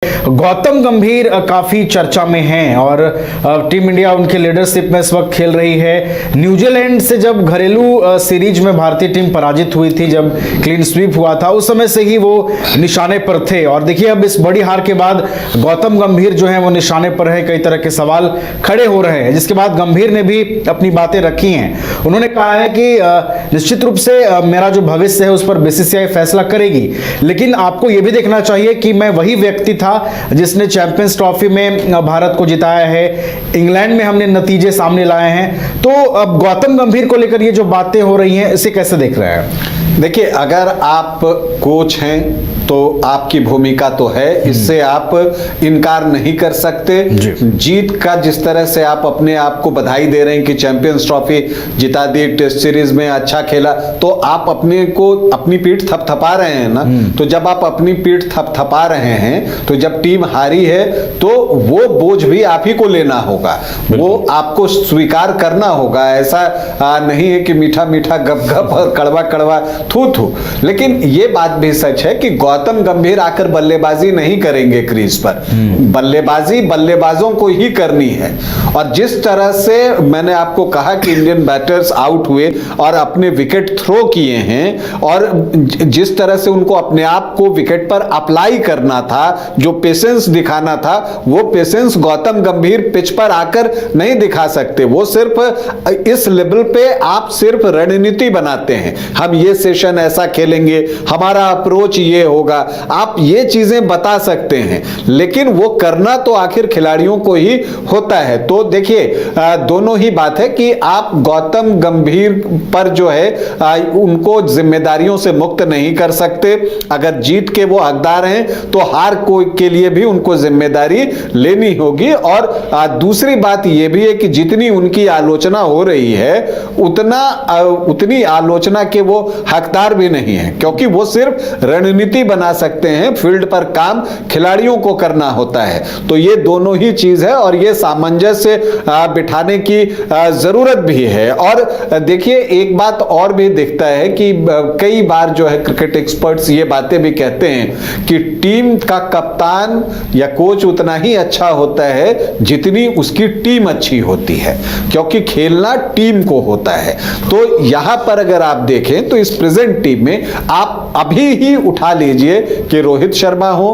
गौतम गंभीर काफी चर्चा में हैं और टीम इंडिया उनके लीडरशिप में इस वक्त खेल रही है। न्यूजीलैंड से जब घरेलू सीरीज में भारतीय टीम पराजित हुई थी, जब क्लीन स्वीप हुआ था, उस समय से ही वो निशाने पर थे और देखिए अब इस बड़ी हार के बाद गौतम गंभीर जो है वो निशाने पर है। कई तरह के सवाल खड़े हो रहे हैं, जिसके बाद गंभीर ने भी अपनी बातें रखी हैं। उन्होंने कहा है कि निश्चित रूप से मेरा जो भविष्य है उस पर बीसीसीआई फैसला करेगी, लेकिन आपको यह भी देखना चाहिए कि मैं वही व्यक्ति था जिसने चैंपियंस ट्रॉफी में भारत को जिताया है। इंग्लैंड में हमने नतीजे सामने लाए हैं। तो अब गौतम गंभीर को लेकर ये जो बातें हो रही हैं, इसे कैसे देख रहे हैं? देखिए, अगर आप कोच हैं तो आपकी भूमिका तो है, इससे आप इनकार नहीं कर सकते। जीत का जिस तरह से आप अपने आप को बधाई दे रहे हैं कि चैंपियंस ट्रॉफी जिता दी, टेस्ट सीरीज में अच्छा खेला, तो आप अपने को अपनी पीठ थपथपा रहे हैं ना। तो जब आप अपनी पीठ थपथपा रहे हैं तो जब टीम हारी है तो वो बोझ भी आप ही को लेना होगा, वो आपको स्वीकार करना होगा। ऐसा नहीं है कि मीठा मीठा गप गप और कड़वा कड़वा थू थू। लेकिन ये बात भी सच है कि गौतम गंभीर आकर बल्लेबाजी नहीं करेंगे क्रीज पर। बल्लेबाजी बल्लेबाजों को ही करनी है। और जिस तरह से मैंने आपको कहा कि इंडियन बैटर्स आउट हुए और अपने विकेट थ्रो किए हैं, और जिस तरह से उनको अपने आप को विकेट पर अप्लाई करना था, जो पेशेंस दिखाना था, वो पेशेंस गौतम गंभीर पिच पर आकर नहीं दिखा सकते। वो सिर्फ इस लेवल पे आप सिर्फ रणनीति बनाते हैं, हम ये सेशन ऐसा खेलेंगे, हमारा अप्रोच ये होगा, आप ये चीजें बता सकते हैं, लेकिन वो करना तो आखिर खिलाड़ियों को ही होता है। तो देखिए, दोनों ही बात है कि आप गौतम गंभीर पर जो है उनको जिम्मेदारियों से मुक्त नहीं कर सकते। अगर जीत के वो हकदार हैं तो हार के लिए भी उनको जिम्मेदारी लेनी होगी। और दूसरी बात यह भी है कि जितनी उनकी आलोचना हो रही है उतनी आलोचना के वो हकदार भी नहीं है, क्योंकि वो सिर्फ रणनीति बना सकते हैं, फील्ड पर काम खिलाड़ियों को करना होता है। तो ये दोनों ही चीज है और ये सामंजस्य बिठाने की जरूरत भी है। और देखिए, एक बात और भी दिखता है कि कई बार जो है क्रिकेट एक्सपर्ट्स ये बातें भी कहते हैं कि टीम का कप्तान या कोच उतना ही अच्छा होता है जितनी उसकी टीम अच्छी होती है, क्योंकि खेलना टीम को होता है। तो यहां पर अगर आप देखें तो इस प्रेजेंट टीम में आप अभी ही उठा लीजिए कि रोहित शर्मा हो,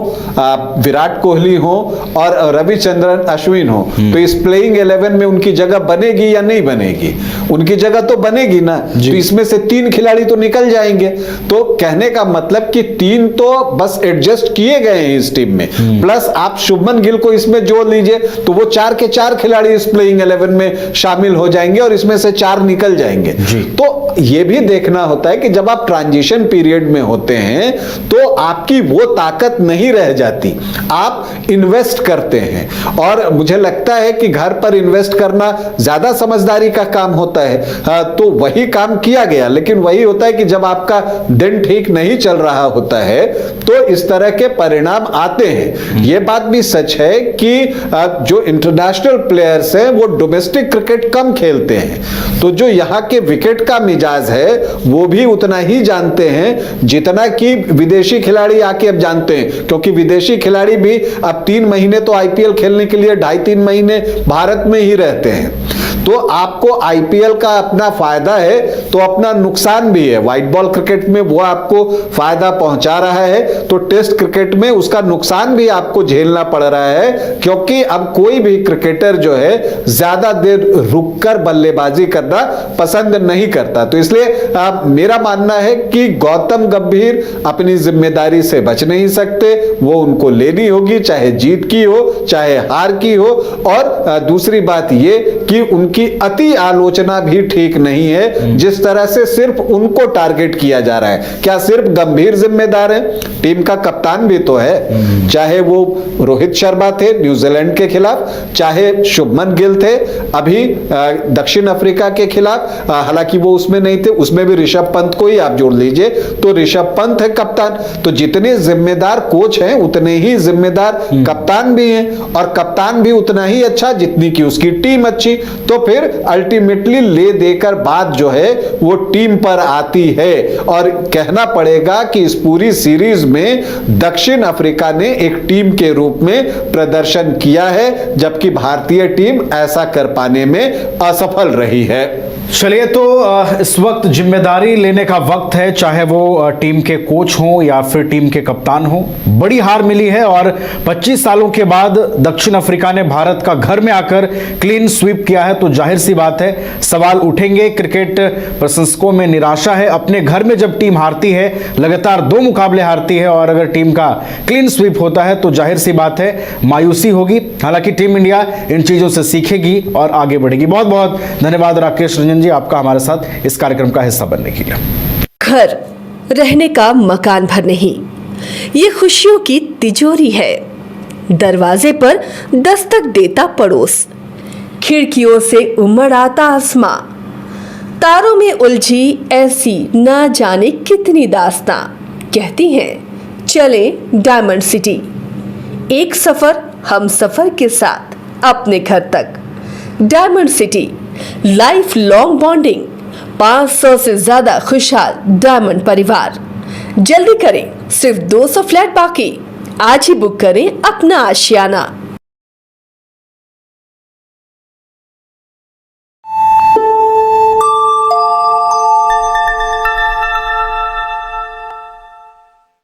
विराट कोहली हो और रविचंद्रन अश्विन हो, तो इस प्लेइंग 11 में उनकी जगह बनेगी या नहीं बनेगी? उनकी जगह तो बनेगी ना। तो इसमें से 3 खिलाड़ी तो निकल जाएंगे। तो कहने का मतलब कि 3 तो बस एडजस्ट किए गए हैं इस टीम में, प्लस आप शुभमन गिल को इसमें जोड़ लीजिए तो वो 4 के 4 खिलाड़ी इस प्लेइंग 11 में शामिल हो जाएंगे और इसमें से 4 निकल जाएंगे। तो यह भी देखना होता है कि जब आप ट्रांजिशन पीरियड में होते हैं तो आपकी वो ताकत नहीं रह जाती, आप इन्वेस्ट करते हैं। और मुझे लगता है कि घर पर इन्वेस्ट करना ज्यादा समझदारी का काम होता है। तो वही काम किया गया, लेकिन वही होता है कि जब आपका दिन ठीक नहीं चल रहा होता है तो इस तरह के परिणाम आते हैं। यह बात भी सच है कि जो इंटरनेशनल प्लेयर्स हैं वो डोमेस्टिक क्रिकेट कम खेलते हैं, तो जो यहां के विकेट का मिजाज है वो भी उतना ही जानते हैं जितना कि विदेशी खिलाड़ी आके अब जानते हैं, क्योंकि विदेशी खिलाड़ी भी अब 3 महीने तो आईपीएल खेलने के लिए 2.5-3 महीने भारत में ही रहते हैं। तो आपको आईपीएल का अपना फायदा है तो अपना नुकसान भी है। व्हाइट बॉल क्रिकेट में वो आपको फायदा पहुंचा रहा है, तो टेस्ट क्रिकेट में उसका नुकसान भी आपको झेलना पड़ रहा है, क्योंकि अब कोई भी क्रिकेटर जो है ज्यादा देर रुककर बल्लेबाजी करना पसंद नहीं करता। तो इसलिए मेरा मानना है कि गौतम गंभीर अपनी जिम्मेदारी से बच नहीं सकते, वो उनको लेनी होगी, चाहे जीत की हो चाहे हार की हो। और दूसरी बात ये कि उनकी अति आलोचना भी ठीक नहीं है, जिस तरह से सिर्फ उनको टारगेट किया जा रहा है। क्या सिर्फ गंभीर जिम्मेदार है? टीम का कप्तान भी तो है, चाहे वो रोहित शर्मा थे न्यूजीलैंड के खिलाफ, चाहे शुभमन गिल थे अभी दक्षिण अफ्रीका के खिलाफ, हालांकि वो उसमें नहीं थे, उसमें भी ऋषभ पंत को ही आप जोड़ लीजिए तो ऋषभ पंत है कप्तान। तो जितने जिम्मेदार कोच हैं उतने ही जिम्मेदार कप्तान भी हैं, और कप्तान भी उतना ही अच्छा जितनी कि उसकी टीम अच्छी। तो फिर अल्टीमेटली ले देकर बात जो है वो टीम पर आती है। और कहना पड़ेगा कि इस पूरी सीरीज में दक्षिण अफ्रीका ने एक टीम के रूप में प्रदर्शन किया है, जबकि भारतीय टीम ऐसा कर पाने में असफल रही है। चलिए, तो इस वक्त जिम्मेदारी लेने का वक्त है, चाहे वो टीम के कोच हों या फिर टीम के कप्तान हों। बड़ी हार मिली है और 25 सालों के बाद दक्षिण अफ्रीका ने भारत का घर में आकर क्लीन स्वीप किया है, तो जाहिर सी बात है सवाल उठेंगे। क्रिकेट प्रशंसकों में निराशा है। अपने घर में जब टीम हारती है, लगातार 2 मुकाबले हारती है, और अगर टीम का क्लीन स्वीप होता है तो जाहिर सी बात है मायूसी होगी। हालांकि टीम इंडिया इन चीजों से सीखेगी और आगे बढ़ेगी। बहुत बहुत धन्यवाद राकेश रंजन जी, आपका हमारे साथ इस कार्यक्रम का हिस्सा बनने के लिए। घर रहने का मकान भर नहीं, ये खुशियों की तिजोरी है। दरवाजे पर दस्तक देता पड़ोस, खिड़कियों से उमड़ आता आसमां, तारों में उलझी ऐसी ना जाने कितनी दास्तां। कहती हैं चले डायमंड सिटी, एक सफर हम सफर के साथ अपने घर तक। Diamond city, life long bonding, 500 से ज्यादा खुशहाल डायमंड परिवार। जल्दी करें, सिर्फ 200 फ्लैट बाकी। आज ही बुक करें अपना आशियाना।